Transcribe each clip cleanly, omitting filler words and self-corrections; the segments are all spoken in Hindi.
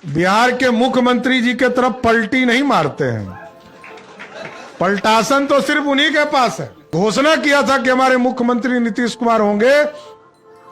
बिहार के मुख्यमंत्री जी के तरफ पलटी नहीं मारते हैं। पलटासन तो सिर्फ उन्हीं के पास है। घोषणा किया था कि हमारे मुख्यमंत्री नीतीश कुमार होंगे,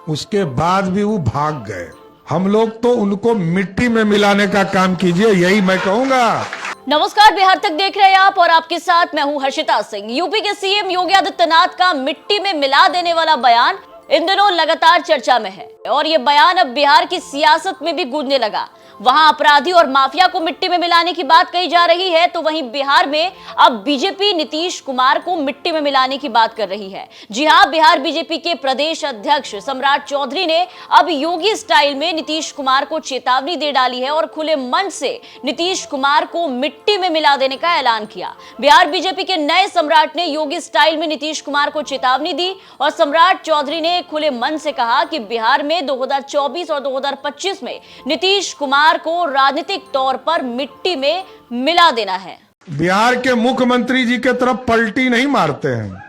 उसके बाद भी वो भाग गए। हम लोग तो उनको मिट्टी में मिलाने का काम कीजिए, यही मैं कहूंगा। नमस्कार, बिहार तक देख रहे हैं आप और आपके साथ मैं हूं हर्षिता सिंह। यूपी के सीएम योगी आदित्यनाथ का मिट्टी में मिला देने वाला बयान इन दिनों लगातार चर्चा में है और ये बयान अब बिहार की सियासत में भी गूंजने लगा। वहां अपराधी और माफिया को मिट्टी में मिलाने की बात कही जा रही है, तो वहीं बिहार में अब बीजेपी नीतीश कुमार को मिट्टी में मिलाने की बात कर रही है। जी हां, बिहार बीजेपी के प्रदेश अध्यक्ष सम्राट चौधरी ने अब योगी स्टाइल में नीतीश कुमार को चेतावनी दे डाली है और खुले मंच से नीतीश कुमार को मिट्टी में मिला देने का ऐलान किया। बिहार बीजेपी के नए सम्राट ने योगी स्टाइल में नीतीश कुमार को चेतावनी दी और सम्राट चौधरी ने खुले मन से कहा कि बिहार में 2024 और 2025 में नीतीश कुमार को राजनीतिक तौर पर मिट्टी में मिला देना है। बिहार के मुख्यमंत्री जी के तरफ पलटी नहीं मारते हैं।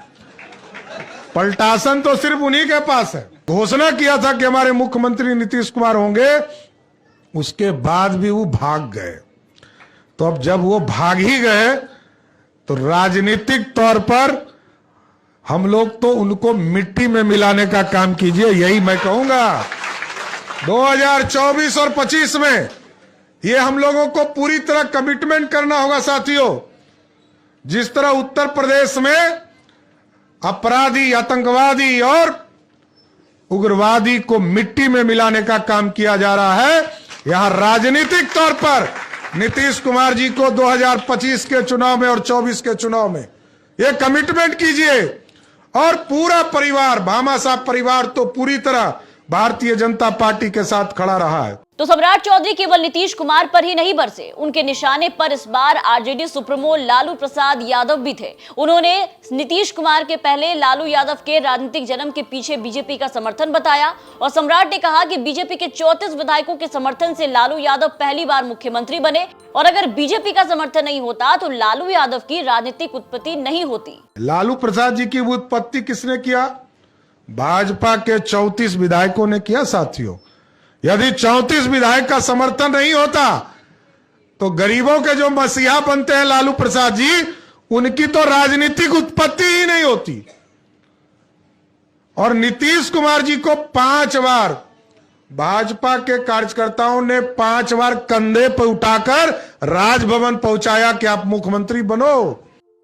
पलटासन तो सिर्फ उन्हीं के पास है। घोषणा किया था कि हमारे मुख्यमंत्री नीतीश कुमार होंगे, उसके बाद भी वो भाग गए। तो अब जब वो भाग ही गए तो राजनीतिक तौर पर हम लोग तो उनको मिट्टी में मिलाने का काम कीजिए, यही मैं कहूंगा। 2024 और 25 में ये हम लोगों को पूरी तरह कमिटमेंट करना होगा साथियों। जिस तरह उत्तर प्रदेश में अपराधी, आतंकवादी और उग्रवादी को मिट्टी में मिलाने का काम किया जा रहा है, यहां राजनीतिक तौर पर नीतीश कुमार जी को 2025 के चुनाव में और 24 के चुनाव में ये कमिटमेंट कीजिए। और पूरा परिवार, भामाशाह परिवार तो पूरी तरह भारतीय जनता पार्टी के साथ खड़ा रहा है। तो सम्राट चौधरी केवल नीतीश कुमार पर ही नहीं बरसे, उनके निशाने पर इस बार आरजेडी सुप्रीमो लालू प्रसाद यादव भी थे। उन्होंने नीतीश कुमार के पहले लालू यादव के राजनीतिक जन्म के पीछे बीजेपी का समर्थन बताया और सम्राट ने कहा कि बीजेपी के 34 विधायकों के समर्थन से लालू यादव पहली बार मुख्यमंत्री बने और अगर बीजेपी का समर्थन नहीं होता तो लालू यादव की राजनीतिक उत्पत्ति नहीं होती। लालू प्रसाद जी की उत्पत्ति किसने किया? भाजपा के 34 विधायकों ने किया साथियों। यदि 34 विधायक का समर्थन नहीं होता तो गरीबों के जो मसीहा बनते हैं लालू प्रसाद जी, उनकी तो राजनीतिक उत्पत्ति ही नहीं होती। और नीतीश कुमार जी को 5 बार भाजपा के कार्यकर्ताओं ने 5 बार कंधे पर उठाकर राजभवन पहुंचाया कि आप मुख्यमंत्री बनो।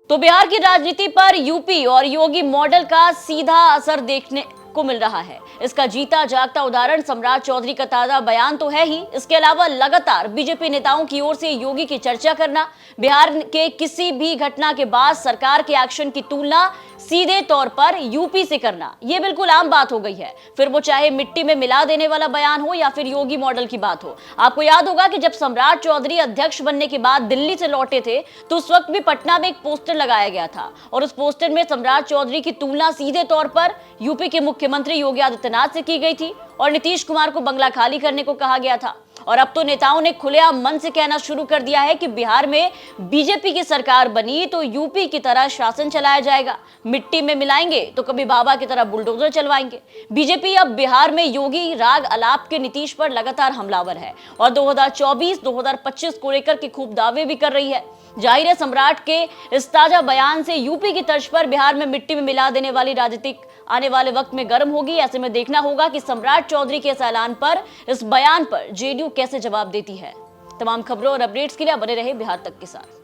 तो बिहार की राजनीति पर यूपी और योगी मॉडल का सीधा असर देखने को मिल रहा है। इसका जीता जागता उदाहरण सम्राट चौधरी का ताजा बयान तो है ही, इसके अलावा लगातार बीजेपी नेताओं की ओर से योगी की चर्चा करना, बिहार के किसी भी घटना के बाद सरकार के एक्शन की तुलना सीधे तौर पर यूपी से करना, यह बिल्कुल आम बात हो गई है। फिर वो चाहे मिट्टी में मिला देने वाला बयान हो या फिर योगी मॉडल की बात हो। आपको याद होगा कि जब सम्राट चौधरी अध्यक्ष बनने के बाद दिल्ली से लौटे थे तो उस वक्त भी पटना में एक पोस्टर लगाया गया था और उस पोस्टर में सम्राट चौधरी की तुलना सीधे तौर पर यूपी के मुख्यमंत्री योगी आदित्यनाथ से की गई थी और नीतीश कुमार को बंगला खाली करने को कहा गया था। और अब तो नेताओं ने खुलेआम मन से कहना शुरू कर दिया है कि बिहार में बीजेपी की सरकार बनी तो यूपी की तरह शासन चलाया जाएगा। मिट्टी में मिलाएंगे तो कभी बाबा की तरह बुलडोजर चलवाएंगे। बीजेपी अब बिहार में योगी राग अलाप के नीतीश पर लगातार हमलावर है और 2024-2025 को लेकर के खूब दावे भी कर रही है। जाहिर है सम्राट के इस ताजा बयान से यूपी की तर्ज पर बिहार में मिट्टी में मिला देने वाली राजनीतिक आने वाले वक्त में गर्म होगी। ऐसे में देखना होगा कि सम्राट चौधरी के इस ऐलान पर, इस बयान पर जेडीयू कैसे जवाब देती है। तमाम खबरों और अपडेट्स के लिए बने रहे बिहार तक के साथ।